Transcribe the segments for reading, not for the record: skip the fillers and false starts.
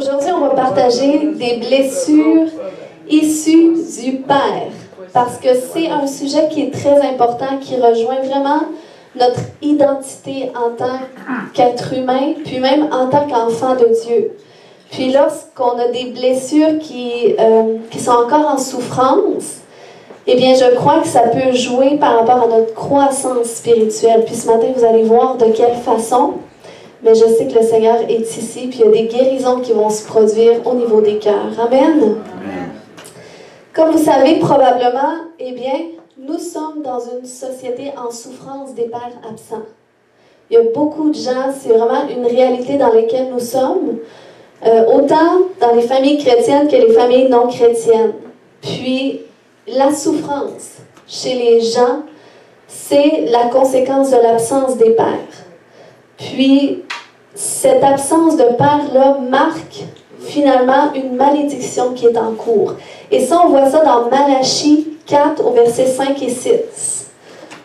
Aujourd'hui, on va partager des blessures issues du Père, parce que c'est un sujet qui est très important, qui rejoint vraiment notre identité en tant qu'être humain, puis même en tant qu'enfant de Dieu. Puis lorsqu'on a des blessures qui sont encore en souffrance, eh bien, je crois que ça peut jouer par rapport à notre croissance spirituelle. Puis ce matin, vous allez voir de quelle façon. Mais je sais que le Seigneur est ici, puis il y a des guérisons qui vont se produire au niveau des cœurs. Amen. Amen. Comme vous savez probablement, eh bien, nous sommes dans une société en souffrance des pères absents. Il y a beaucoup de gens, c'est vraiment une réalité dans laquelle nous sommes, autant dans les familles chrétiennes que les familles non chrétiennes. Puis, la souffrance chez les gens, c'est la conséquence de l'absence des pères. Puis, cette absence de père-là marque finalement une malédiction qui est en cours. Et ça, on voit ça dans Malachie 4 au verset 5 et 6,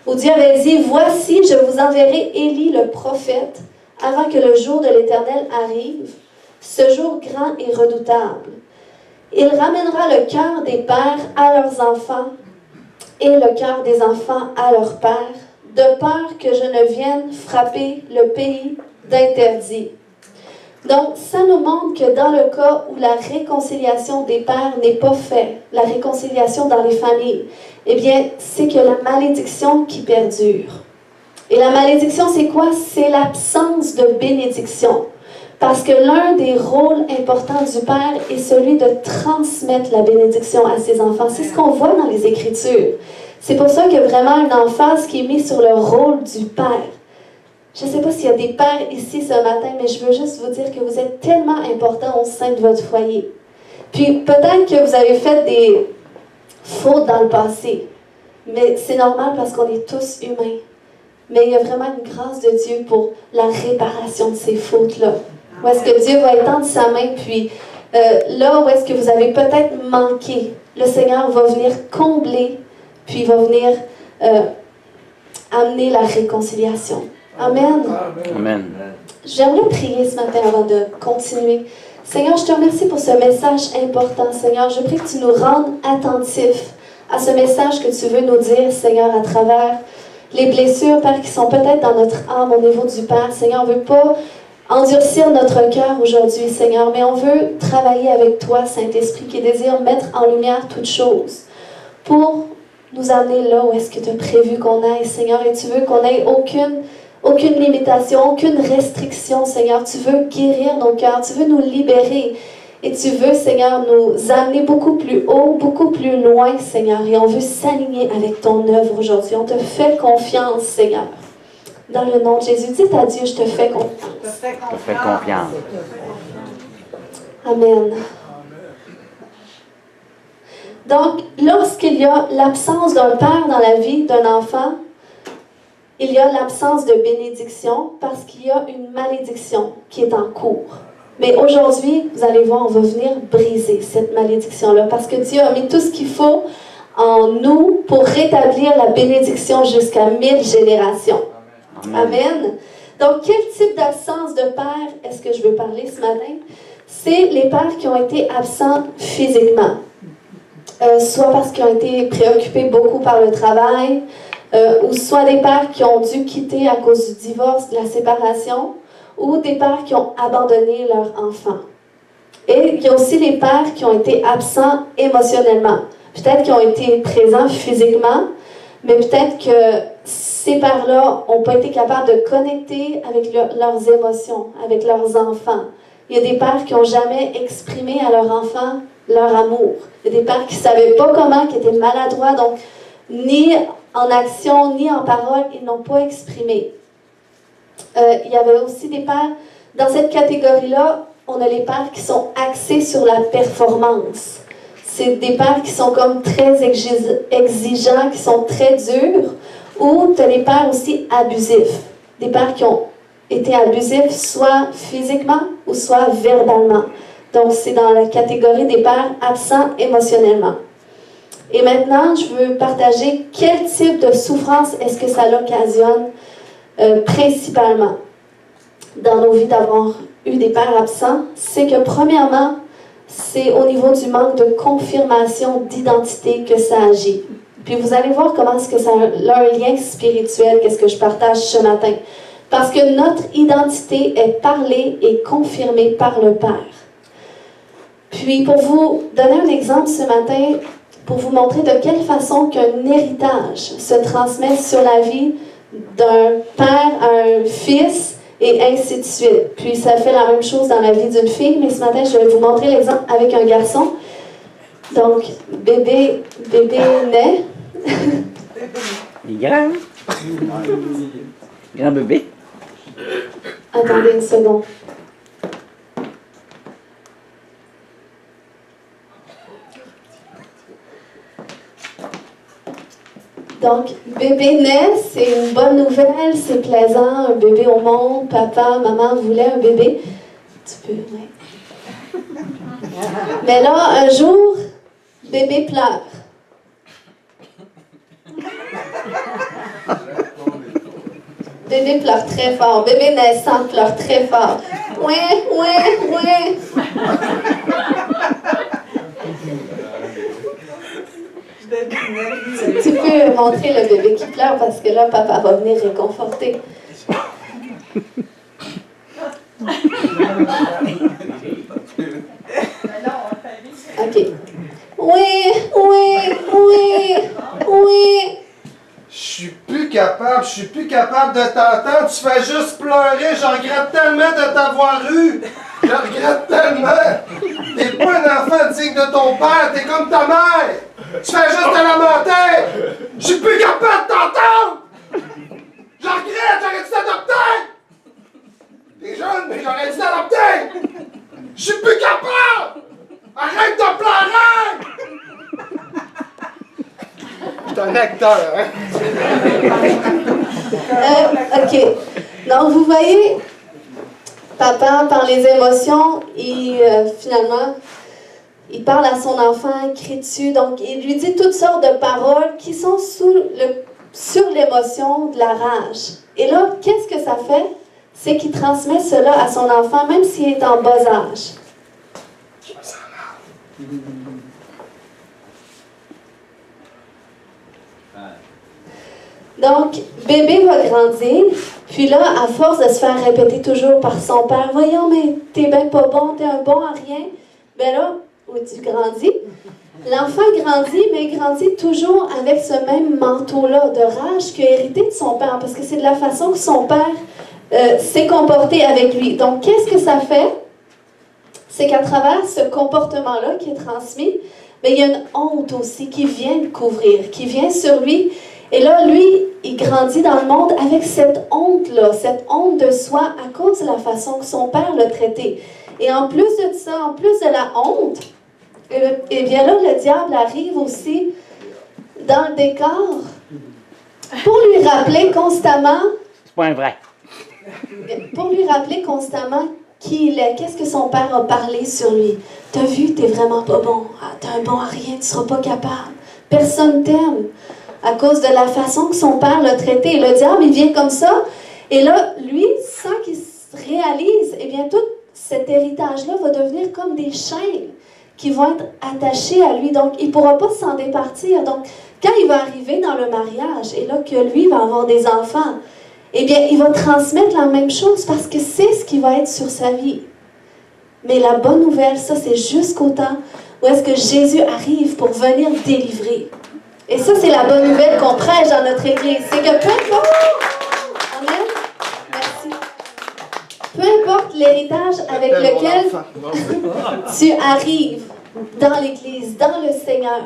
où Dieu avait dit « Voici, je vous enverrai Élie le prophète, avant que le jour de l'Éternel arrive, ce jour grand et redoutable. Il ramènera le cœur des pères à leurs enfants et le cœur des enfants à leurs pères, de peur que je ne vienne frapper le pays d'interdit. » Donc, ça nous montre que dans le cas où la réconciliation des pères n'est pas faite, la réconciliation dans les familles, eh bien, c'est que la malédiction qui perdure. Et la malédiction, c'est quoi? C'est l'absence de bénédiction. Parce que l'un des rôles importants du Père est celui de transmettre la bénédiction à ses enfants. C'est ce qu'on voit dans les Écritures. C'est pour ça qu'il y a vraiment une emphase qui est mise sur le rôle du Père. Je ne sais pas s'il y a des pères ici ce matin, mais je veux juste vous dire que vous êtes tellement importants au sein de votre foyer. Puis peut-être que vous avez fait des fautes dans le passé, mais c'est normal parce qu'on est tous humains. Mais il y a vraiment une grâce de Dieu pour la réparation de ces fautes-là. Où est-ce que Dieu va étendre sa main, puis là où est-ce que vous avez peut-être manqué, le Seigneur va venir combler, puis il va venir amener la réconciliation. Amen. Amen. J'aimerais prier ce matin avant de continuer. Seigneur, je te remercie pour ce message important, Seigneur. Je prie que tu nous rendes attentifs à ce message que tu veux nous dire, Seigneur, à travers les blessures, Père, qui sont peut-être dans notre âme au niveau du Père. Seigneur, on ne veut pas endurcir notre cœur aujourd'hui, Seigneur, mais on veut travailler avec toi, Saint-Esprit, qui désire mettre en lumière toutes choses pour nous amener là où est-ce que tu as prévu qu'on aille, Seigneur, et tu veux qu'on ait aucune limitation, aucune restriction, Seigneur. Tu veux guérir nos cœurs, tu veux nous libérer. Et tu veux, Seigneur, nous amener beaucoup plus haut, beaucoup plus loin, Seigneur. Et on veut s'aligner avec ton œuvre aujourd'hui. On te fait confiance, Seigneur. Dans le nom de Jésus, dites à Dieu, je te fais confiance. Je te fais confiance. Amen. Donc, lorsqu'il y a l'absence d'un père dans la vie d'un enfant, il y a l'absence de bénédiction parce qu'il y a une malédiction qui est en cours. Mais aujourd'hui, vous allez voir, on va venir briser cette malédiction-là parce que Dieu a mis tout ce qu'il faut en nous pour rétablir la bénédiction jusqu'à 1000 générations. Amen. Amen. Donc, quel type d'absence de père est-ce que je veux parler ce matin? C'est les pères qui ont été absents physiquement. Soit parce qu'ils ont été préoccupés beaucoup par le travail, ou soit des pères qui ont dû quitter à cause du divorce, de la séparation, ou des pères qui ont abandonné leurs enfants. Et il y a aussi les pères qui ont été absents émotionnellement. Peut-être qu'ils ont été présents physiquement, mais peut-être que ces pères-là n'ont pas été capables de connecter avec leurs émotions, avec leurs enfants. Il y a des pères qui n'ont jamais exprimé à leurs enfants leur amour. Il y a des pères qui ne savaient pas comment, qui étaient maladroits, donc ni en action, ni en parole, ils n'ont pas exprimé. Il y avait aussi des pères, dans cette catégorie-là, on a les pères qui sont axés sur la performance. C'est des pères qui sont comme très exigeants, qui sont très durs, ou tu as les pères aussi abusifs. Des pères qui ont été abusifs, soit physiquement ou soit verbalement. Donc, c'est dans la catégorie des pères absents émotionnellement. Et maintenant, je veux partager quel type de souffrance est-ce que ça l'occasionne principalement dans nos vies d'avoir eu des pères absents, c'est que premièrement, c'est au niveau du manque de confirmation d'identité que ça agit. Puis vous allez voir comment est-ce que ça a un lien spirituel, qu'est-ce que je partage ce matin. Parce que notre identité est parlée et confirmée par le Père. Puis pour vous donner un exemple ce matin, pour vous montrer de quelle façon qu'un héritage se transmet sur la vie d'un père à un fils, et ainsi de suite. Puis ça fait la même chose dans la vie d'une fille, mais ce matin, je vais vous montrer l'exemple avec un garçon. Donc, bébé naît. Il est grand. Grand bébé. Attendez une seconde. Donc, bébé naît, c'est une bonne nouvelle, c'est plaisant, un bébé au monde, papa, maman voulait un bébé. Tu peux, oui. Mais là, un jour, bébé pleure. Bébé pleure très fort, bébé naissant pleure très fort. Ouais. Tu peux montrer le bébé qui pleure parce que là, papa va venir réconforter. OK. Oui. Je suis plus capable de t'entendre. Tu fais juste pleurer. Je regrette tellement de t'avoir eu. Je regrette tellement. T'es pas un enfant digne de ton père. T'es comme ta mère. Tu fais juste te lamenter. Je suis plus capable de t'entendre. Je regrette. J'aurais dû t'adopter. T'es jeune, mais j'aurais dû t'adopter. Je suis plus capable. Arrête de pleurer. Je suis un acteur, hein? OK. Donc, vous voyez, papa, par les émotions, finalement, il parle à son enfant, il crie dessus. Donc, il lui dit toutes sortes de paroles qui sont sur l'émotion de la rage. Et là, qu'est-ce que ça fait? C'est qu'il transmet cela à son enfant, même s'il est en bas âge. Je me sens mal. Donc, bébé va grandir, puis là, à force de se faire répéter toujours par son père, « Voyons, mais t'es bien pas bon, t'es un bon à rien. » Ben là, où tu grandis, l'enfant grandit, mais il grandit toujours avec ce même manteau-là de rage qu'il a hérité de son père, parce que c'est de la façon que son père s'est comporté avec lui. Donc, qu'est-ce que ça fait? C'est qu'à travers ce comportement-là qui est transmis, mais il y a une honte aussi qui vient le couvrir, qui vient sur lui. Et là, lui, il grandit dans le monde avec cette honte-là, cette honte de soi à cause de la façon que son père l'a traité. Et en plus de ça, en plus de la honte, et bien là, le diable arrive aussi dans le décor pour lui rappeler constamment... C'est pas un vrai. Pour lui rappeler constamment qui il est, qu'est-ce que son père a parlé sur lui. T'as vu, t'es vraiment pas bon. Ah, t'es un bon à rien, tu seras pas capable. Personne t'aime. À cause de la façon que son père l'a traité. Et le diable, il vient comme ça. Et là, lui, sans qu'il se réalise, eh bien, tout cet héritage-là va devenir comme des chaînes qui vont être attachées à lui. Donc, il ne pourra pas s'en départir. Donc, quand il va arriver dans le mariage, et là, que lui va avoir des enfants, eh bien, il va transmettre la même chose parce que c'est ce qui va être sur sa vie. Mais la bonne nouvelle, ça, c'est jusqu'au temps où est-ce que Jésus arrive pour venir délivrer. Et ça, c'est la bonne nouvelle qu'on prêche dans notre Église. C'est que peu importe... Amen. Merci. Peu importe l'héritage avec lequel tu arrives dans l'Église, dans le Seigneur,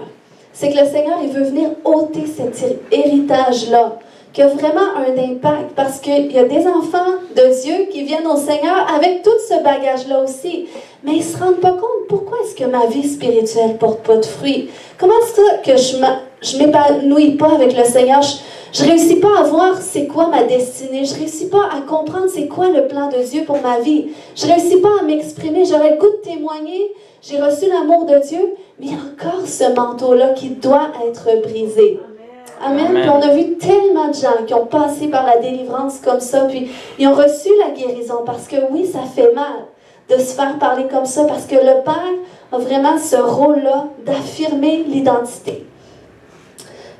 c'est que le Seigneur, il veut venir ôter cet héritage-là, qui a vraiment un impact, parce qu'il y a des enfants de Dieu qui viennent au Seigneur avec tout ce bagage-là aussi, mais ils ne se rendent pas compte pourquoi est-ce que ma vie spirituelle ne porte pas de fruits. Comment est-ce que je ne m'épanouis pas avec le Seigneur? Je ne réussis pas à voir c'est quoi ma destinée. Je ne réussis pas à comprendre c'est quoi le plan de Dieu pour ma vie. Je ne réussis pas à m'exprimer. J'aurais le goût de témoigner. J'ai reçu l'amour de Dieu, mais il y a encore ce manteau-là qui doit être brisé. Amen. Amen. Puis on a vu tellement de gens qui ont passé par la délivrance comme ça, puis ils ont reçu la guérison parce que oui, ça fait mal. de se faire parler comme ça parce que le père a vraiment ce rôle-là d'affirmer l'identité.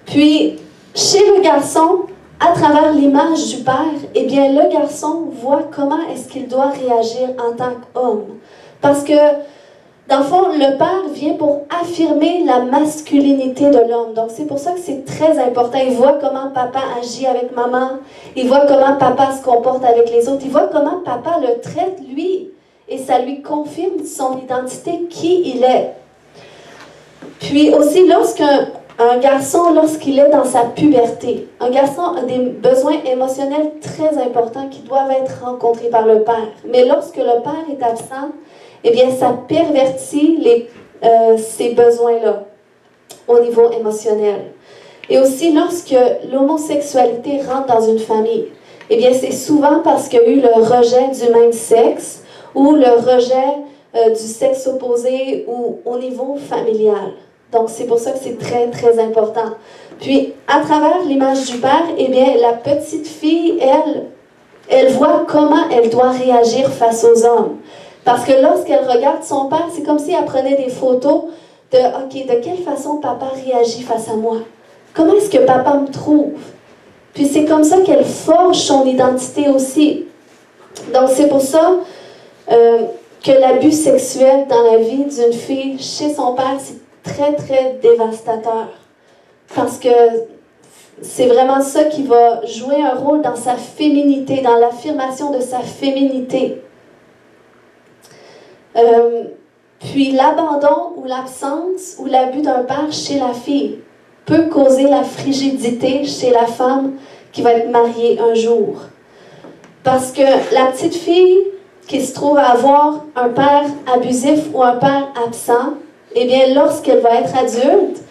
Puis, chez le garçon, à travers l'image du père, eh bien, le garçon voit comment est-ce qu'il doit réagir en tant qu'homme. Parce que, dans le fond, le père vient pour affirmer la masculinité de l'homme. Donc, c'est pour ça que c'est très important. Il voit comment papa agit avec maman. Il voit comment papa se comporte avec les autres. Il voit comment papa le traite, lui. Et ça lui confirme son identité, qui il est. Puis aussi, lorsqu'un garçon, lorsqu'il est dans sa puberté, un garçon a des besoins émotionnels très importants qui doivent être rencontrés par le père. Mais lorsque le père est absent, eh bien, ça pervertit ces besoins-là au niveau émotionnel. Et aussi, lorsque l'homosexualité rentre dans une famille, eh bien, c'est souvent parce qu'il y a eu le rejet du même sexe ou le rejet du sexe opposé ou au niveau familial. Donc, c'est pour ça que c'est très, très important. Puis, à travers l'image du père, eh bien, la petite fille, elle voit comment elle doit réagir face aux hommes. Parce que lorsqu'elle regarde son père, c'est comme si elle prenait des photos de « OK, de quelle façon papa réagit face à moi? Comment est-ce que papa me trouve? » Puis c'est comme ça qu'elle forge son identité aussi. Donc c'est pour ça que l'abus sexuel dans la vie d'une fille chez son père, c'est très, très dévastateur. Parce que c'est vraiment ça qui va jouer un rôle dans sa féminité, dans l'affirmation de sa féminité. Puis l'abandon ou l'absence ou l'abus d'un père chez la fille peut causer la frigidité chez la femme qui va être mariée un jour. Parce que la petite fille qui se trouve à avoir un père abusif ou un père absent, eh bien, lorsqu'elle va être adulte,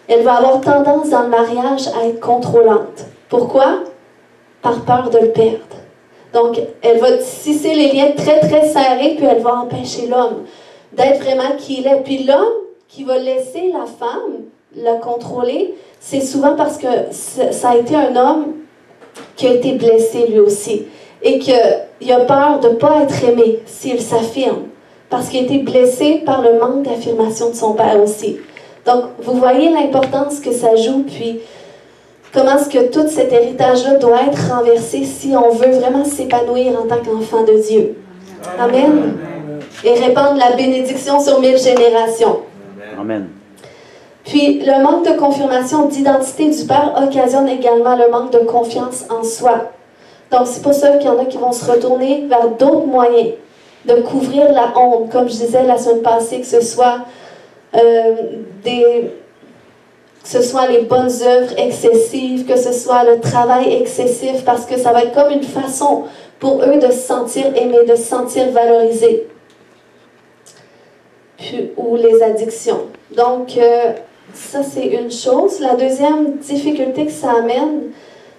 elle va avoir tendance dans le mariage à être contrôlante. Pourquoi? Par peur de le perdre. Donc, elle va tisser les liens très, très serrés, puis elle va empêcher l'homme d'être vraiment qui il est. Puis l'homme qui va laisser la femme le contrôler, c'est souvent parce que ça a été un homme qui a été blessé lui aussi. Et qu'il a peur de ne pas être aimé s'il s'affirme. Parce qu'il a été blessé par le manque d'affirmation de son père aussi. Donc, vous voyez l'importance que ça joue, puis comment est-ce que tout cet héritage-là doit être renversé si on veut vraiment s'épanouir en tant qu'enfant de Dieu. Amen. Et répandre la bénédiction sur 1000 générations. Amen. Puis, le manque de confirmation d'identité du père occasionne également le manque de confiance en soi. Donc, c'est pour ça qu'il y en a qui vont se retourner vers d'autres moyens de couvrir la honte, comme je disais la semaine passée, que ce soit les bonnes œuvres excessives, que ce soit le travail excessif, parce que ça va être comme une façon pour eux de se sentir aimés, de se sentir valorisés. Puis, ou les addictions. Donc, ça, c'est une chose. La deuxième difficulté que ça amène,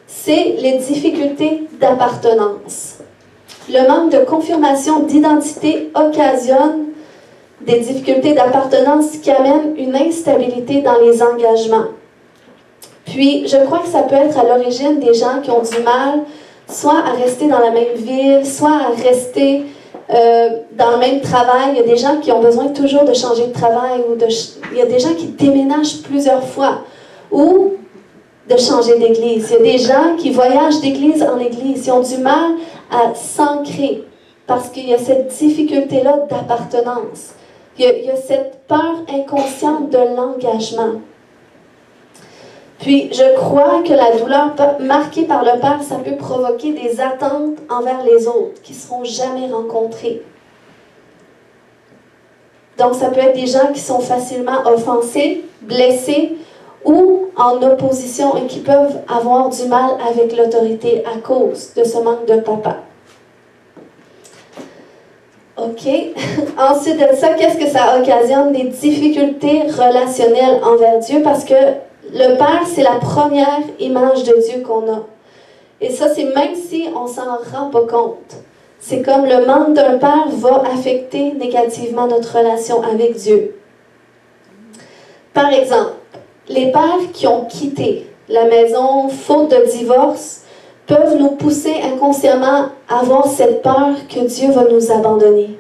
c'est les difficultés d'appartenance. Le manque de confirmation d'identité occasionne des difficultés d'appartenance qui amènent une instabilité dans les engagements. Puis, je crois que ça peut être à l'origine des gens qui ont du mal, soit à rester dans la même ville, soit à rester dans le même travail. Il y a des gens qui ont besoin toujours de changer de travail, il y a des gens qui déménagent plusieurs fois, ou de changer d'église. Il y a des gens qui voyagent d'église en église. Ils ont du mal à s'ancrer parce qu'il y a cette difficulté-là d'appartenance. Il y a cette peur inconsciente de l'engagement. Puis, je crois que la douleur marquée par le père, ça peut provoquer des attentes envers les autres qui ne seront jamais rencontrées. Donc, ça peut être des gens qui sont facilement offensés, blessés, ou en opposition et qui peuvent avoir du mal avec l'autorité à cause de ce manque de papa. OK. Ensuite de ça, qu'est-ce que ça occasionne? Des difficultés relationnelles envers Dieu, parce que le Père, c'est la première image de Dieu qu'on a. Et ça, c'est même si on s'en rend pas compte. C'est comme le manque d'un Père va affecter négativement notre relation avec Dieu. Par exemple, les pères qui ont quitté la maison faute de divorce peuvent nous pousser inconsciemment à avoir cette peur que Dieu va nous abandonner.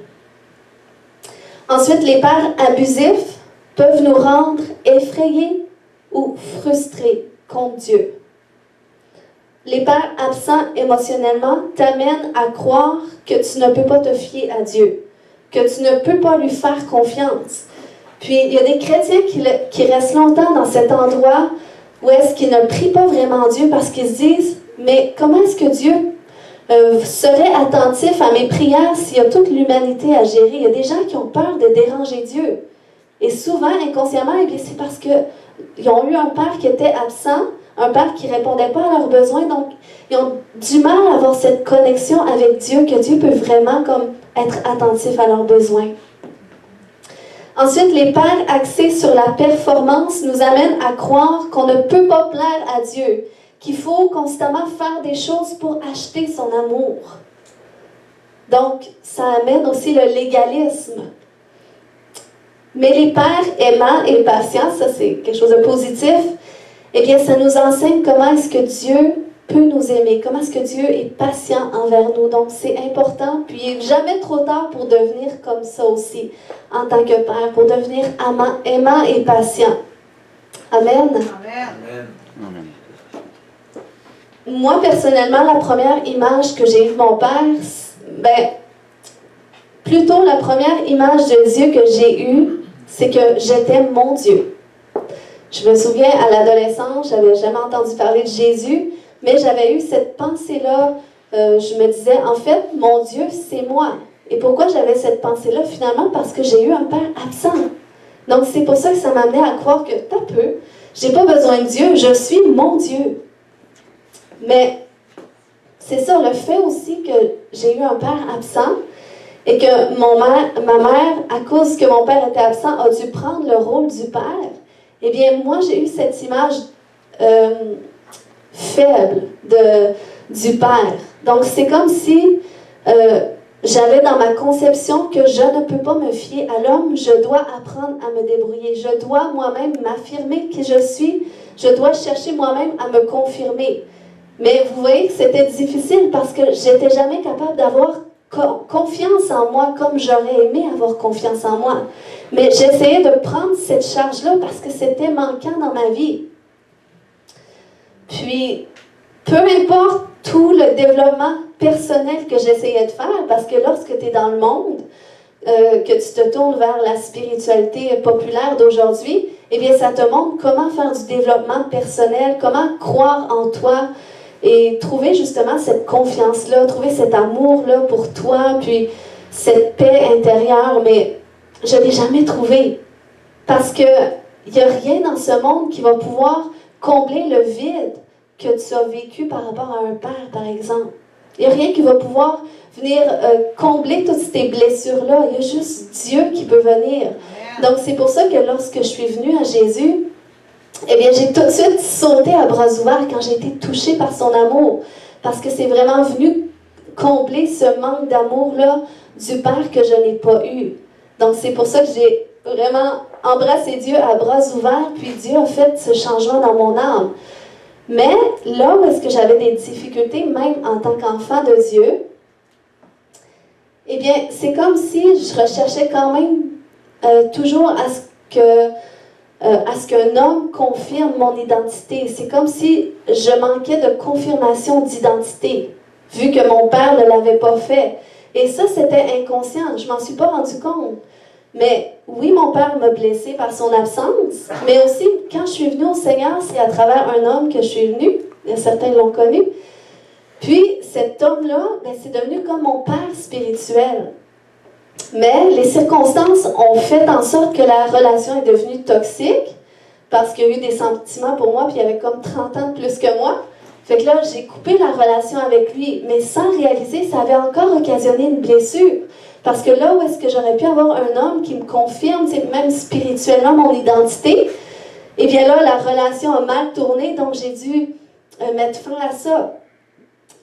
Ensuite, les pères abusifs peuvent nous rendre effrayés ou frustrés contre Dieu. Les pères absents émotionnellement t'amènent à croire que tu ne peux pas te fier à Dieu, que tu ne peux pas lui faire confiance. Puis, il y a des chrétiens qui restent longtemps dans cet endroit où est-ce qu'ils ne prient pas vraiment Dieu parce qu'ils se disent « Mais comment est-ce que Dieu serait attentif à mes prières s'il y a toute l'humanité à gérer? » Il y a des gens qui ont peur de déranger Dieu. Et souvent, inconsciemment, eh bien, c'est parce qu'ils ont eu un père qui était absent, un père qui ne répondait pas à leurs besoins. Donc, ils ont du mal à avoir cette connexion avec Dieu, que Dieu peut vraiment comme être attentif à leurs besoins. Ensuite, les pères axés sur la performance nous amènent à croire qu'on ne peut pas plaire à Dieu, qu'il faut constamment faire des choses pour acheter son amour. Donc, ça amène aussi le légalisme. Mais les pères aimants et patients, ça c'est quelque chose de positif, eh bien, ça nous enseigne comment est-ce que Dieu peut nous aimer, comment est-ce que Dieu est patient envers nous. Donc, c'est important, puis il n'est jamais trop tard pour devenir comme ça aussi, en tant que père, pour devenir aimant et patient. Amen. Amen. Amen. Moi, personnellement, la première image que j'ai eue de mon père, plutôt la première image de Dieu que j'ai eue, c'est que j'étais mon Dieu. Je me souviens, à l'adolescence, je n'avais jamais entendu parler de Jésus, mais j'avais eu cette pensée-là. Je me disais, en fait, mon Dieu, c'est moi. Et pourquoi j'avais cette pensée-là? Finalement, parce que j'ai eu un père absent. Donc, c'est pour ça que ça m'amenait à croire que, t'as peu, j'ai pas besoin de Dieu, je suis mon Dieu. Mais c'est ça, le fait aussi que j'ai eu un père absent et que ma mère, à cause que mon père était absent, a dû prendre le rôle du père, eh bien, moi, j'ai eu cette image faible du père. Donc, c'est comme si j'avais dans ma conception que je ne peux pas me fier à l'homme, je dois apprendre à me débrouiller, je dois moi-même m'affirmer qui je suis, je dois chercher moi-même à me confirmer. Mais vous voyez que c'était difficile parce que j'étais jamais capable d'avoir confiance en moi comme j'aurais aimé avoir confiance en moi. Mais j'essayais de prendre cette charge-là parce que c'était manquant dans ma vie. Puis, peu importe tout le développement personnel que j'essayais de faire, parce que lorsque tu es dans le monde, que tu te tournes vers la spiritualité populaire d'aujourd'hui, eh bien, ça te montre comment faire du développement personnel, comment croire en toi, et trouver justement cette confiance-là, trouver cet amour-là pour toi, puis cette paix intérieure, mais je ne l'ai jamais trouvé. Parce qu'il n'y a rien dans ce monde qui va pouvoir combler le vide que tu as vécu par rapport à un père, par exemple. Il n'y a rien qui va pouvoir venir combler toutes ces blessures-là. Il y a juste Dieu qui peut venir. Donc c'est pour ça que lorsque je suis venue à Jésus, eh bien, j'ai tout de suite sauté à bras ouverts quand j'ai été touchée par son amour. Parce que c'est vraiment venu combler ce manque d'amour-là du Père que je n'ai pas eu. Donc, c'est pour ça que j'ai vraiment embrassé Dieu à bras ouverts, puis Dieu a fait ce changement dans mon âme. Mais là où est-ce que j'avais des difficultés, même en tant qu'enfant de Dieu, eh bien, c'est comme si je recherchais quand même toujours à ce qu'un homme confirme mon identité. C'est comme si je manquais de confirmation d'identité, vu que mon père ne l'avait pas fait. Et ça, c'était inconscient. Je m'en suis pas rendu compte. Mais oui, mon père m'a blessée par son absence, mais aussi, quand je suis venue au Seigneur, c'est à travers un homme que je suis venue. Certains l'ont connu. Puis, cet homme-là, c'est devenu comme mon père spirituel. Mais les circonstances ont fait en sorte que la relation est devenue toxique parce qu'il y a eu des sentiments pour moi, puis il y avait comme 30 ans de plus que moi. Fait que là, j'ai coupé la relation avec lui, mais sans réaliser, ça avait encore occasionné une blessure. Parce que là où est-ce que j'aurais pu avoir un homme qui me confirme, même spirituellement, mon identité, eh bien là, la relation a mal tourné, donc j'ai dû mettre fin à ça.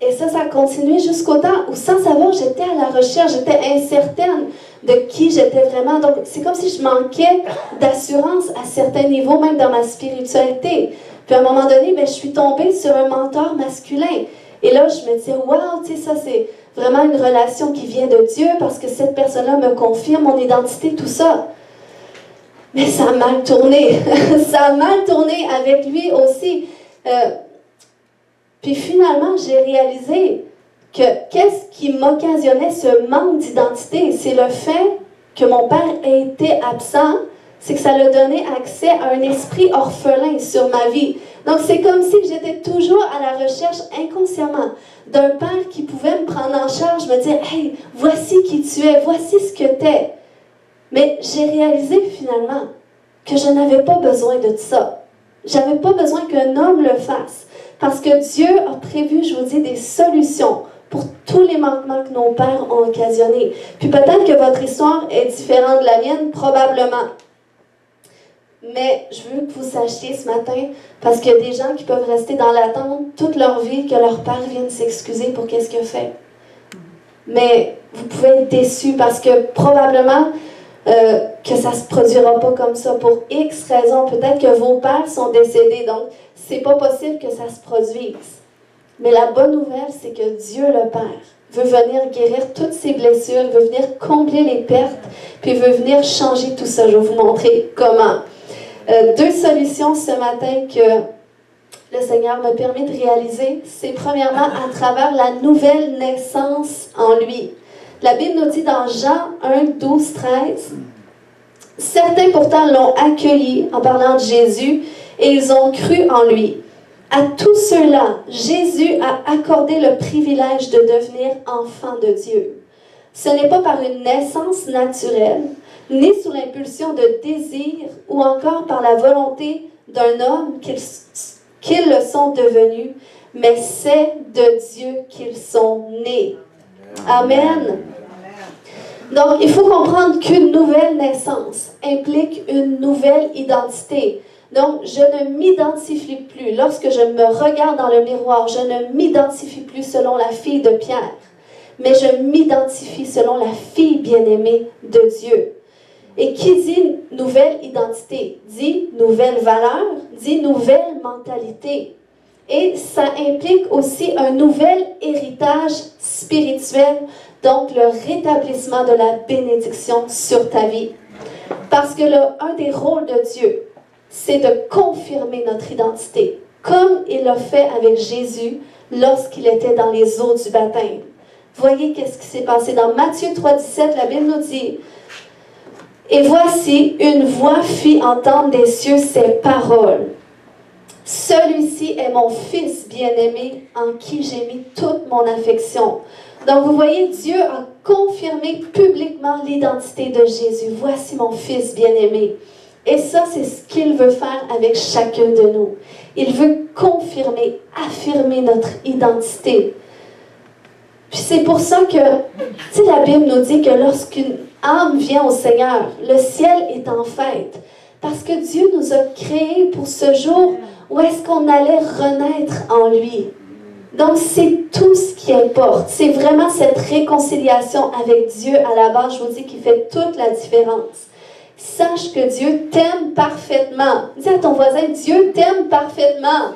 Et ça a continué jusqu'au temps où, sans savoir, j'étais à la recherche, j'étais incertaine de qui j'étais vraiment. Donc, c'est comme si je manquais d'assurance à certains niveaux, même dans ma spiritualité. Puis à un moment donné, je suis tombée sur un mentor masculin. Et là, je me disais, wow, tu sais, ça c'est vraiment une relation qui vient de Dieu parce que cette personne-là me confirme mon identité, tout ça. Mais ça a mal tourné. Ça a mal tourné avec lui aussi. Puis finalement, j'ai réalisé que qu'est-ce qui m'occasionnait ce manque d'identité? C'est le fait que mon père ait été absent, c'est que ça l'a donné accès à un esprit orphelin sur ma vie. Donc c'est comme si j'étais toujours à la recherche inconsciemment d'un père qui pouvait me prendre en charge, me dire « Hey, voici qui tu es, voici ce que tu es. » Mais j'ai réalisé finalement que je n'avais pas besoin de ça. Je n'avais pas besoin qu'un homme le fasse. Parce que Dieu a prévu, je vous dis, des solutions pour tous les manquements que nos pères ont occasionnés. Puis peut-être que votre histoire est différente de la mienne, probablement. Mais je veux que vous sachiez ce matin, parce qu'il y a des gens qui peuvent rester dans l'attente toute leur vie que leur père vienne s'excuser pour qu'est-ce qu'il a fait. Mais vous pouvez être déçus parce que probablement que ça ne se produira pas comme ça pour X raisons. Peut-être que vos pères sont décédés, donc c'est pas possible que ça se produise. Mais la bonne nouvelle, c'est que Dieu le Père veut venir guérir toutes ces blessures, veut venir combler les pertes, puis veut venir changer tout ça. Je vais vous montrer comment. 2 solutions ce matin que le Seigneur m'a permis de réaliser. C'est premièrement à travers la nouvelle naissance en lui. La Bible nous dit dans Jean 1, 12, 13, « Certains pourtant l'ont accueilli en parlant de Jésus et ils ont cru en lui. À tous ceux-là, Jésus a accordé le privilège de devenir enfant de Dieu. Ce n'est pas par une naissance naturelle, ni sous l'impulsion de désir ou encore par la volonté d'un homme qu'ils le sont devenus, mais c'est de Dieu qu'ils sont nés. » Amen. Donc, il faut comprendre qu'une nouvelle naissance implique une nouvelle identité. Donc, je ne m'identifie plus. Lorsque je me regarde dans le miroir, je ne m'identifie plus selon la fille de Pierre, mais je m'identifie selon la fille bien-aimée de Dieu. Et qui dit nouvelle identité, dit nouvelle valeur, dit nouvelle mentalité. Et ça implique aussi un nouvel héritage spirituel, donc le rétablissement de la bénédiction sur ta vie. Parce que un des rôles de Dieu, c'est de confirmer notre identité, comme il l'a fait avec Jésus lorsqu'il était dans les eaux du baptême. Voyez qu'est-ce qui s'est passé dans Matthieu 3,17, la Bible nous dit « Et voici, une voix fit entendre des cieux ces paroles. Celui-ci est mon Fils bien-aimé, en qui j'ai mis toute mon affection. » Donc, vous voyez, Dieu a confirmé publiquement l'identité de Jésus. « Voici mon Fils bien-aimé. » Et ça, c'est ce qu'il veut faire avec chacun de nous. Il veut confirmer, affirmer notre identité. Puis c'est pour ça que, tu sais, la Bible nous dit que lorsqu'une âme vient au Seigneur, le ciel est en fête. Parce que Dieu nous a créés pour ce jour où est-ce qu'on allait renaître en lui. Donc, c'est tout ce qui importe. C'est vraiment cette réconciliation avec Dieu à la base, je vous dis, qui fait toute la différence. Sache que Dieu t'aime parfaitement. Dis à ton voisin, Dieu t'aime parfaitement.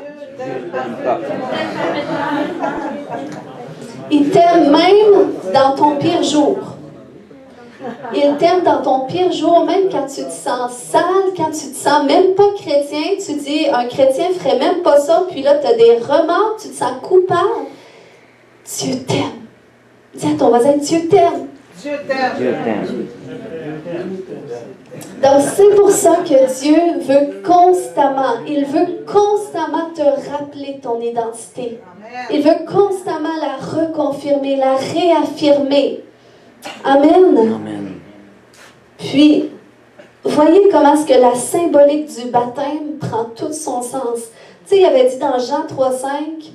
Il t'aime même dans ton pire jour. Il t'aime dans ton pire jour, même quand tu te sens sale, quand tu te sens même pas chrétien. Tu dis, un chrétien ferait même pas ça, puis là, tu as des remords, tu te sens coupable. Dieu t'aime. Dis à ton voisin, Dieu t'aime. Dieu t'aime. Dieu t'aime. Donc, c'est pour ça que Dieu veut constamment, il veut constamment te rappeler ton identité. Il veut constamment la reconfirmer, la réaffirmer. Amen. Amen. Puis, voyez comment est-ce que la symbolique du baptême prend tout son sens. Tu sais, il avait dit dans Jean 3,5,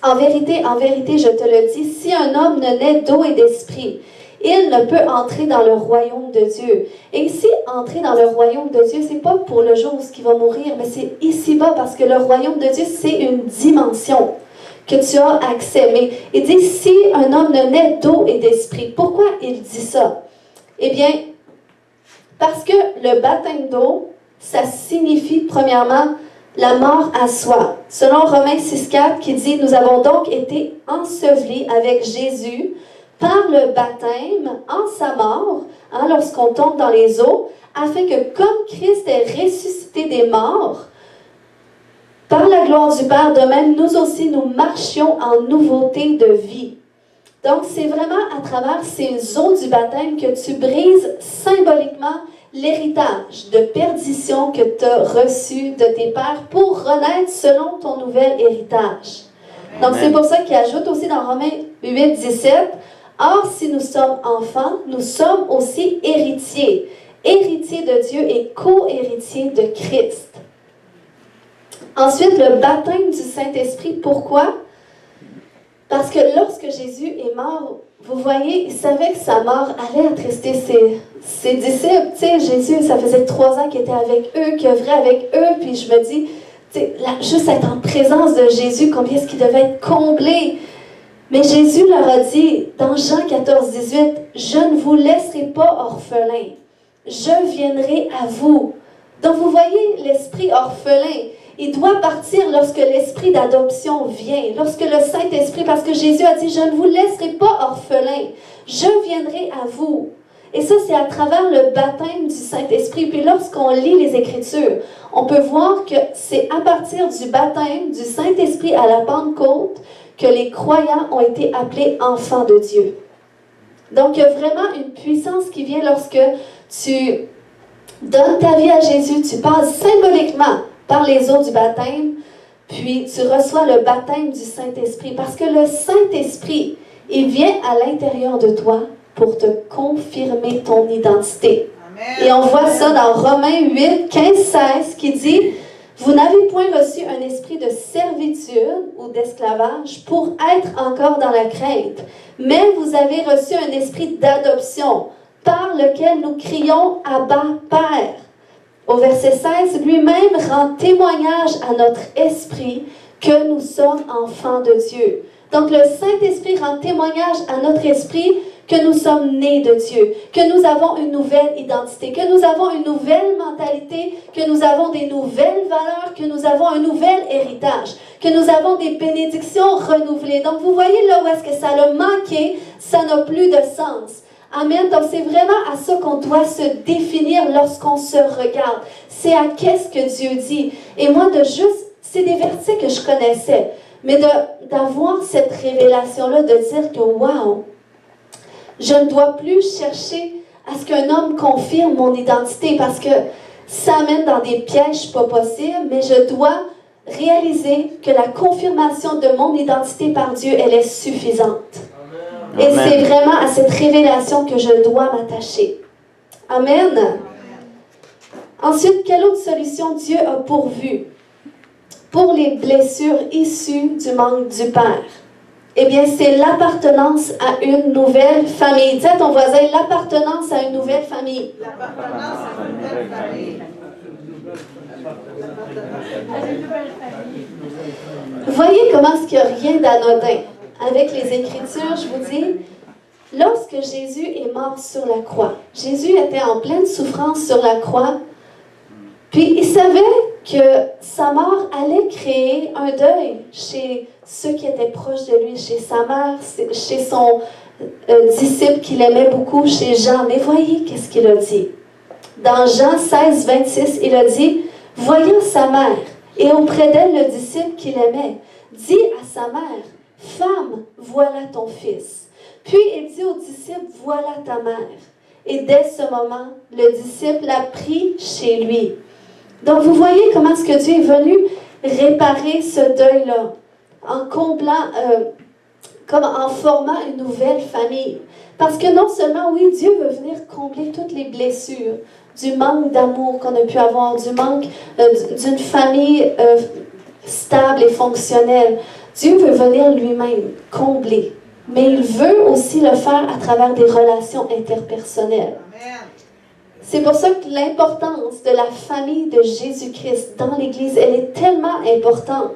en vérité, je te le dis, si un homme ne naît d'eau et d'esprit, il ne peut entrer dans le royaume de Dieu. Et ici, entrer dans le royaume de Dieu, c'est pas pour le jour où il va mourir, mais c'est ici-bas, parce que le royaume de Dieu, c'est une dimension que tu as accès. Mais il dit, si un homme ne naît d'eau et d'esprit, pourquoi il dit ça? Eh bien, parce que le baptême d'eau, ça signifie, premièrement, la mort à soi. Selon Romains 6,4 qui dit « Nous avons donc été ensevelis avec Jésus par le baptême en sa mort, lorsqu'on tombe dans les eaux, afin que comme Christ est ressuscité des morts, par la gloire du Père, de même, nous aussi, nous marchions en nouveauté de vie. » Donc, c'est vraiment à travers ces eaux du baptême que tu brises symboliquement l'héritage de perdition que tu as reçu de tes pères pour renaître selon ton nouvel héritage. Donc, c'est pour ça qu'il ajoute aussi dans Romains 8, 17, « Or, si nous sommes enfants, nous sommes aussi héritiers, héritiers de Dieu et co-héritiers de Christ. » Ensuite, le baptême du Saint-Esprit, pourquoi? Parce que lorsque Jésus est mort, vous voyez, il savait que sa mort allait attrister ses disciples. Tu sais, Jésus, ça faisait 3 ans qu'il était avec eux, qu'il œuvrait avec eux, puis je me dis, juste être en présence de Jésus, combien est-ce qu'il devait être comblé? Mais Jésus leur a dit, dans Jean 14, 18, « Je ne vous laisserai pas orphelins, je viendrai à vous. » Donc vous voyez l'esprit orphelin. Il doit partir lorsque l'esprit d'adoption vient, lorsque le Saint-Esprit, parce que Jésus a dit, je ne vous laisserai pas orphelins, je viendrai à vous. Et ça, c'est à travers le baptême du Saint-Esprit. Puis lorsqu'on lit les Écritures, on peut voir que c'est à partir du baptême du Saint-Esprit à la Pentecôte que les croyants ont été appelés enfants de Dieu. Donc, il y a vraiment une puissance qui vient lorsque tu donnes ta vie à Jésus, tu passes symboliquement par les eaux du baptême, puis tu reçois le baptême du Saint-Esprit. Parce que le Saint-Esprit, il vient à l'intérieur de toi pour te confirmer ton identité. Amen. Et on voit ça dans Romains 8, 15, 16, qui dit « Vous n'avez point reçu un esprit de servitude ou d'esclavage pour être encore dans la crainte, mais vous avez reçu un esprit d'adoption, par lequel nous crions « Abba, Père ». Au verset 16, lui-même rend témoignage à notre esprit que nous sommes enfants de Dieu. Donc le Saint-Esprit rend témoignage à notre esprit que nous sommes nés de Dieu, que nous avons une nouvelle identité, que nous avons une nouvelle mentalité, que nous avons des nouvelles valeurs, que nous avons un nouvel héritage, que nous avons des bénédictions renouvelées. Donc vous voyez là où est-ce que ça a manqué, ça n'a plus de sens. Amen. Donc, c'est vraiment à ça qu'on doit se définir lorsqu'on se regarde. C'est à qu'est-ce que Dieu dit. Et moi, c'est des versets que je connaissais, mais d'avoir cette révélation-là, de dire que, wow, je ne dois plus chercher à ce qu'un homme confirme mon identité parce que ça amène dans des pièges pas possibles, mais je dois réaliser que la confirmation de mon identité par Dieu, elle est suffisante. Et Amen. C'est vraiment à cette révélation que je dois m'attacher. Amen. Ensuite, quelle autre solution Dieu a pourvu pour les blessures issues du manque du Père? Eh bien, c'est l'appartenance à une nouvelle famille. Dites à ton voisin, l'appartenance à une nouvelle famille. L'appartenance à une nouvelle famille. Vous voyez comment est-ce qu'il n'y a rien d'anodin? Avec les Écritures, je vous dis, lorsque Jésus est mort sur la croix, Jésus était en pleine souffrance sur la croix, puis il savait que sa mort allait créer un deuil chez ceux qui étaient proches de lui, chez sa mère, chez son disciple qu'il aimait beaucoup, chez Jean. Mais voyez qu'est-ce qu'il a dit. Dans Jean 16, 26, il a dit, « Voyant sa mère, et auprès d'elle le disciple qu'il aimait, dit à sa mère, « Femme, voilà ton fils. » Puis il dit au disciple, « Voilà ta mère. » Et dès ce moment, le disciple l'a pris chez lui. Donc vous voyez comment est-ce que Dieu est venu réparer ce deuil-là, en comblant, comme en formant une nouvelle famille. Parce que non seulement, oui, Dieu veut venir combler toutes les blessures, du manque d'amour qu'on a pu avoir, du manque d'une famille stable et fonctionnelle. Dieu veut venir lui-même combler, mais il veut aussi le faire à travers des relations interpersonnelles. Amen. C'est pour ça que l'importance de la famille de Jésus-Christ dans l'Église, elle est tellement importante,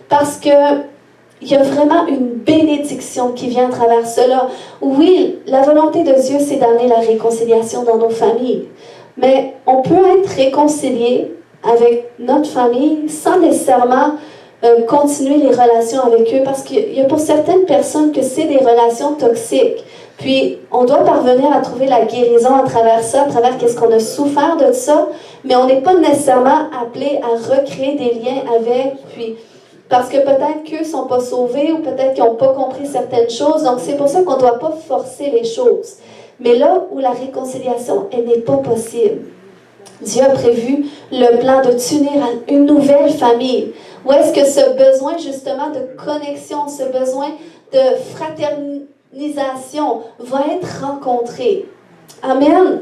parce que il y a vraiment une bénédiction qui vient à travers cela. Oui, la volonté de Dieu, c'est d'amener la réconciliation dans nos familles, mais on peut être réconcilié avec notre famille sans nécessairement continuer les relations avec eux, parce qu'il y a pour certaines personnes que c'est des relations toxiques. Puis, on doit parvenir à trouver la guérison à travers ça, à travers qu'est-ce qu'on a souffert de ça, mais on n'est pas nécessairement appelé à recréer des liens avec, puis parce que peut-être qu'eux ne sont pas sauvés ou peut-être qu'ils n'ont pas compris certaines choses. Donc, c'est pour ça qu'on ne doit pas forcer les choses. Mais là où la réconciliation, elle n'est pas possible, Dieu a prévu le plan de t'unir à une nouvelle famille. Où est-ce que ce besoin justement de connexion, ce besoin de fraternisation va être rencontré? Amen.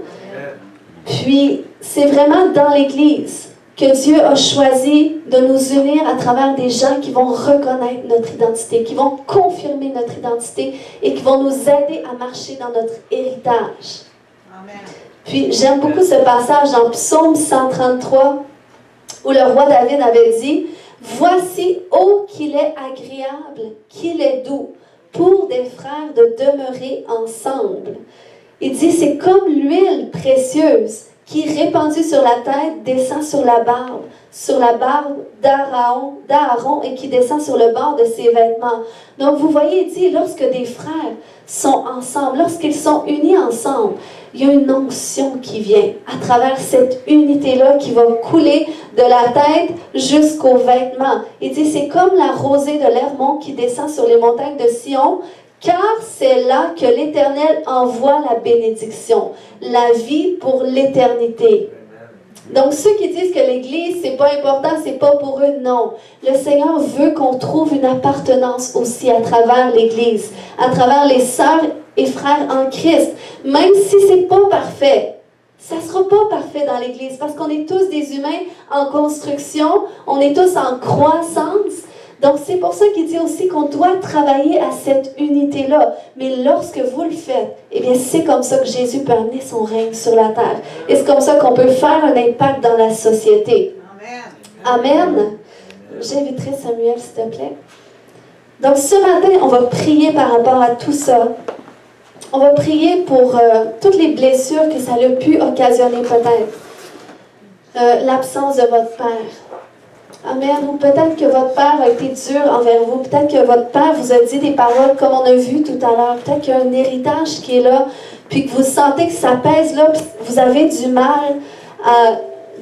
Puis, c'est vraiment dans l'Église que Dieu a choisi de nous unir à travers des gens qui vont reconnaître notre identité, qui vont confirmer notre identité et qui vont nous aider à marcher dans notre héritage. Amen. Puis, j'aime beaucoup ce passage dans Psaume 133 où le roi David avait dit « Voici, ô qu'il est agréable, qu'il est doux, pour des frères de demeurer ensemble. » Il dit « C'est comme l'huile précieuse qui, répandue sur la tête, descend sur la barbe d'Aaron et qui descend sur le bord de ses vêtements. » Donc, vous voyez, il dit, lorsque des frères sont ensemble, lorsqu'ils sont unis ensemble, il y a une onction qui vient à travers cette unité-là qui va couler de la tête jusqu'aux vêtements. Il dit, c'est comme la rosée de l'Hermon qui descend sur les montagnes de Sion, car c'est là que l'Éternel envoie la bénédiction, la vie pour l'éternité. Donc, ceux qui disent que l'Église, c'est pas important, c'est pas pour eux, non. Le Seigneur veut qu'on trouve une appartenance aussi à travers l'Église, à travers les sœurs et frères en Christ. Même si c'est pas parfait, ça sera pas parfait dans l'Église, parce qu'on est tous des humains en construction, on est tous en croissance. Donc, c'est pour ça qu'il dit aussi qu'on doit travailler à cette unité-là. Mais lorsque vous le faites, eh bien, c'est comme ça que Jésus peut amener son règne sur la terre. Et c'est comme ça qu'on peut faire un impact dans la société. Amen. Amen. J'inviterai Samuel, s'il te plaît. Donc, ce matin, on va prier par rapport à tout ça. On va prier pour toutes les blessures que ça a pu occasionner peut-être. L'absence de votre père. Amen. Ou peut-être que votre père a été dur envers vous. Peut-être que votre père vous a dit des paroles comme on a vu tout à l'heure. Peut-être qu'il y a un héritage qui est là, puis que vous sentez que ça pèse là, puis vous avez du mal à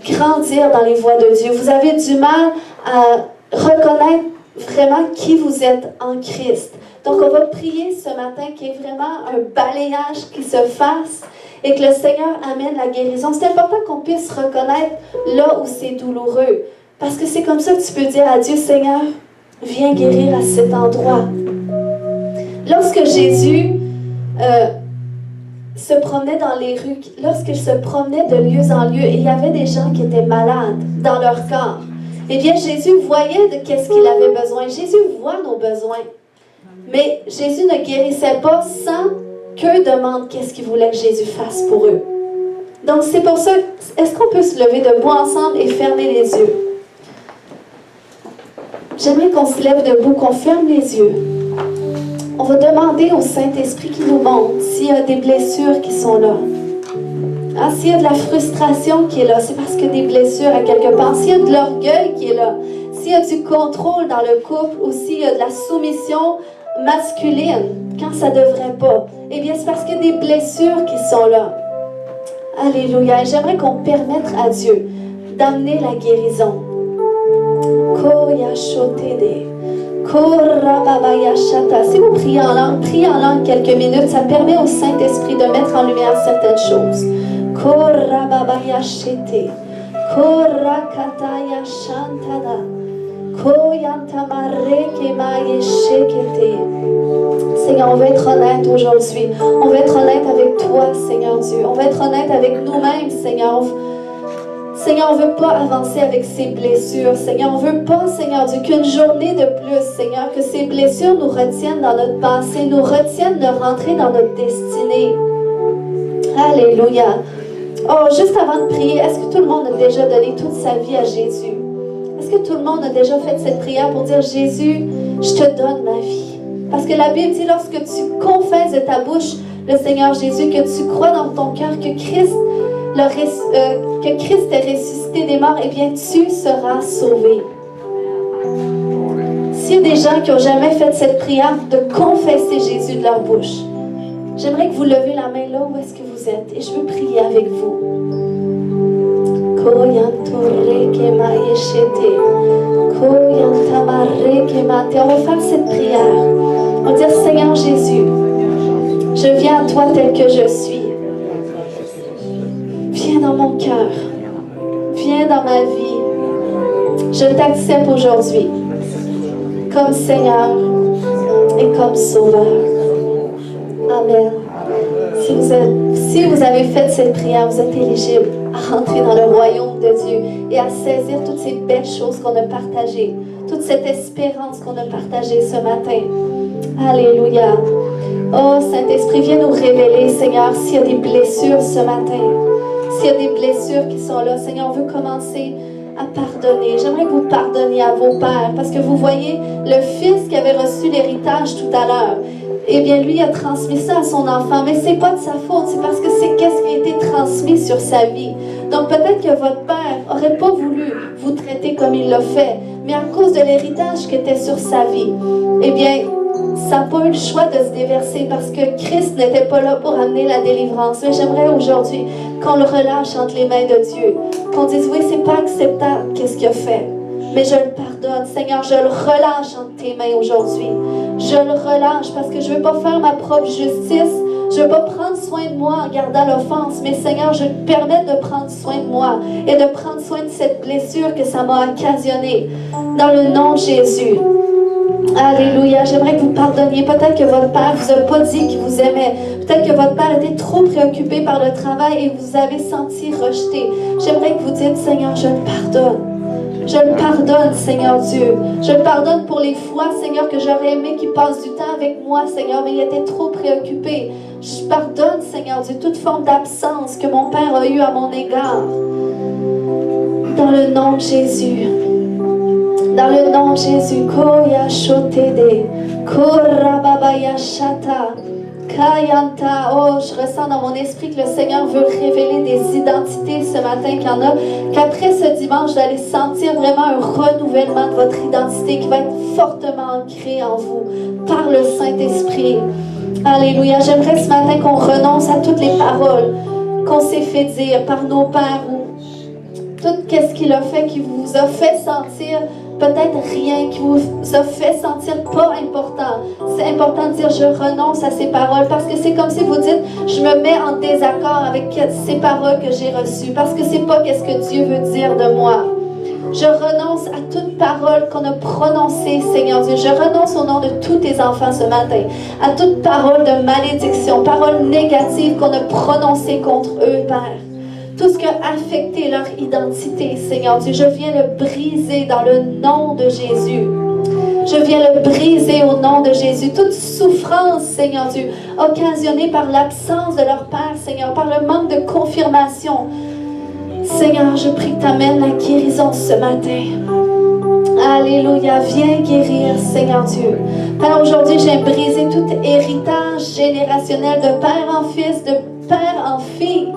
grandir dans les voies de Dieu. Vous avez du mal à reconnaître vraiment qui vous êtes en Christ. Donc, on va prier ce matin qu'il y ait vraiment un balayage qui se fasse et que le Seigneur amène la guérison. C'est important qu'on puisse reconnaître là où c'est douloureux. Parce que c'est comme ça que tu peux dire à Dieu, Seigneur, viens guérir à cet endroit. Lorsque Jésus se promenait dans les rues, lorsqu'il se promenait de lieu en lieu, et il y avait des gens qui étaient malades dans leur corps, eh bien Jésus voyait de qu'est-ce qu'il avait besoin. Jésus voit nos besoins. Mais Jésus ne guérissait pas sans qu'eux demandent qu'est-ce qu'ils voulaient que Jésus fasse pour eux. Donc c'est pour ça, est-ce qu'on peut se lever debout ensemble et fermer les yeux? J'aimerais qu'on se lève debout, qu'on ferme les yeux. On va demander au Saint-Esprit qui nous montre s'il y a des blessures qui sont là. Ah, s'il y a de la frustration qui est là, c'est parce qu'il y a des blessures à quelque part. S'il y a de l'orgueil qui est là, s'il y a du contrôle dans le couple ou s'il y a de la soumission masculine quand ça ne devrait pas, eh bien c'est parce qu'il y a des blessures qui sont là. Alléluia. J'aimerais qu'on permette à Dieu d'amener la guérison. Si vous priez en langue quelques minutes, ça permet au Saint-Esprit de mettre en lumière certaines choses. Seigneur, on va être honnête aujourd'hui. On va être honnête avec toi, Seigneur Dieu. On va être honnête avec nous-mêmes, Seigneur. Seigneur, on ne veut pas avancer avec ces blessures. Seigneur, on ne veut pas, Seigneur Dieu, qu'une journée de plus, Seigneur, que ces blessures nous retiennent dans notre passé, nous retiennent de rentrer dans notre destinée. Alléluia. Oh, juste avant de prier, est-ce que tout le monde a déjà donné toute sa vie à Jésus? Est-ce que tout le monde a déjà fait cette prière pour dire, Jésus, je te donne ma vie? Parce que la Bible dit, lorsque tu confesses de ta bouche le Seigneur Jésus, que tu crois dans ton cœur que Christ que Christ est ressuscité des morts, eh bien, tu seras sauvé. S'il y a des gens qui n'ont jamais fait cette prière de confesser Jésus de leur bouche, j'aimerais que vous levez la main là où est-ce que vous êtes et je veux prier avec vous. On va faire cette prière. On va dire, Seigneur Jésus, je viens à toi tel que je suis. Viens dans mon cœur. Viens dans ma vie. Je t'accepte aujourd'hui comme Seigneur et comme Sauveur. Amen. Si vous avez fait cette prière, vous êtes éligible à entrer dans le royaume de Dieu et à saisir toutes ces belles choses qu'on a partagées, toute cette espérance qu'on a partagée ce matin. Alléluia. Oh Saint-Esprit, viens nous révéler, Seigneur, s'il y a des blessures ce matin. S'il y a des blessures qui sont là, Seigneur, on veut commencer à pardonner. J'aimerais que vous pardonniez à vos pères, parce que vous voyez, le fils qui avait reçu l'héritage tout à l'heure, eh bien, lui a transmis ça à son enfant, mais c'est pas de sa faute, c'est parce que c'est qu'est-ce qui a été transmis sur sa vie. Donc, peut-être que votre père n'aurait pas voulu vous traiter comme il l'a fait, mais à cause de l'héritage qui était sur sa vie, eh bien, ça n'a pas eu le choix de se déverser parce que Christ n'était pas là pour amener la délivrance. Mais j'aimerais aujourd'hui qu'on le relâche entre les mains de Dieu, qu'on dise, oui, c'est pas acceptable qu'est-ce qu'il a fait, mais je le pardonne. Seigneur, je le relâche entre tes mains aujourd'hui. Je le relâche parce que je ne veux pas faire ma propre justice. Je ne veux pas prendre soin de moi en gardant l'offense. Mais Seigneur, je te permets de prendre soin de moi et de prendre soin de cette blessure que ça m'a occasionnée. Dans le nom de Jésus. Alléluia. J'aimerais que vous pardonniez. Peut-être que votre père ne vous a pas dit qu'il vous aimait. Peut-être que votre père était trop préoccupé par le travail et vous avez senti rejeté. J'aimerais que vous dites, Seigneur, je le pardonne. Je le pardonne, Seigneur Dieu. Je le pardonne pour les fois, Seigneur, que j'aurais aimé qu'il passe du temps avec moi, Seigneur, mais il était trop préoccupé. Je pardonne, Seigneur Dieu, toute forme d'absence que mon Père a eue à mon égard. Dans le nom de Jésus. Dans le nom de Jésus. Koya shotede. Korababaya shata. Kayanta. Oh, je ressens dans mon esprit que le Seigneur veut révéler des identités ce matin qu'il y en a. Qu'après ce dimanche, vous allez sentir vraiment un renouvellement de votre identité qui va être fortement ancré en vous par le Saint-Esprit. Alléluia. J'aimerais ce matin qu'on renonce à toutes les paroles qu'on s'est fait dire par nos pères ou tout ce qu'il a fait qui vous a fait sentir peut-être rien, qui vous a fait sentir pas important. C'est important de dire je renonce à ces paroles parce que c'est comme si vous dites je me mets en désaccord avec ces paroles que j'ai reçues parce que c'est pas qu'est-ce que Dieu veut dire de moi. Je renonce à toute parole qu'on a prononcée, Seigneur Dieu. Je renonce au nom de tous tes enfants ce matin à toute parole de malédiction, parole négative qu'on a prononcée contre eux, Père. Tout ce qui a affecté leur identité, Seigneur Dieu, je viens le briser dans le nom de Jésus. Je viens le briser au nom de Jésus. Toute souffrance, Seigneur Dieu, occasionnée par l'absence de leur Père, Seigneur, par le manque de confirmation. Seigneur, je prie que tu amènes la guérison ce matin. Alléluia, viens guérir, Seigneur Dieu. Père, aujourd'hui, j'ai brisé tout héritage générationnel de père en fils, de père en fille.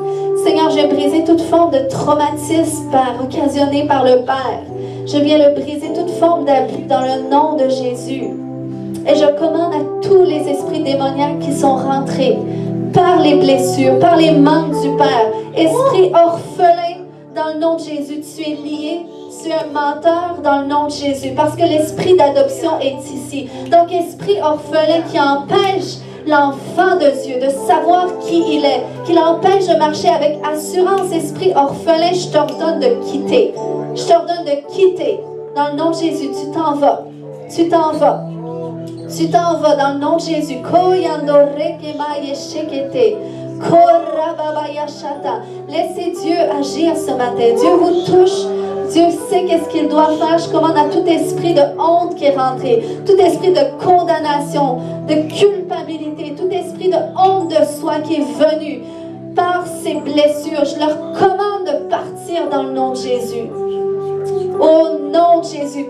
Seigneur, j'ai brisé toute forme de traumatisme, Père, occasionné par le Père. Je viens le briser, toute forme d'abus dans le nom de Jésus. Et je commande à tous les esprits démoniaques qui sont rentrés par les blessures, par les manques du Père. Esprit orphelin, dans le nom de Jésus, tu es lié. Tu es un menteur dans le nom de Jésus, parce que l'esprit d'adoption est ici. Donc, esprit orphelin qui empêche l'enfant de Dieu de savoir qui il est, qui l'empêche de marcher avec assurance, esprit orphelin, je t'ordonne de quitter. Je t'ordonne de quitter. Dans le nom de Jésus, tu t'en vas. Tu t'en vas. Tu t'en vas dans le nom de Jésus. Laissez Dieu agir ce matin. Dieu vous touche. Dieu sait qu'est-ce qu'il doit faire. Je commande à tout esprit de honte qui est rentré, tout esprit de condamnation, de culpabilité, tout esprit de honte de soi qui est venu par ces blessures. Je leur commande de partir dans le nom de Jésus. Au nom de Jésus,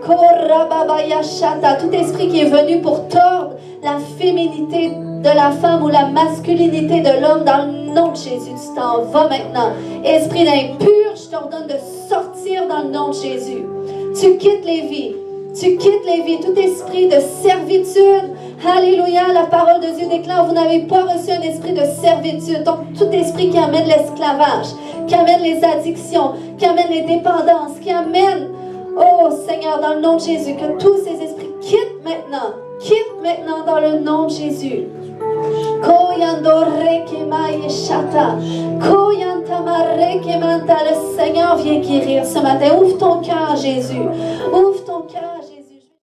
tout esprit qui est venu pour tordre la féminité de la femme ou la masculinité de l'homme, dans le nom de Jésus, tu t'en vas maintenant. Esprit d'impur, je t'ordonne de sortir dans le nom de Jésus. Tu quittes les vies. Tu quittes les vies. Tout esprit de servitude. Alléluia, la parole de Dieu déclare, vous n'avez pas reçu un esprit de servitude. Donc, tout esprit qui amène l'esclavage, qui amène les addictions, qui amène les dépendances, qui amène, oh Seigneur, dans le nom de Jésus, que tous ces esprits quittent maintenant dans le nom de Jésus. Le Seigneur vient guérir ce matin. Ouvre ton cœur, Jésus. Ouvre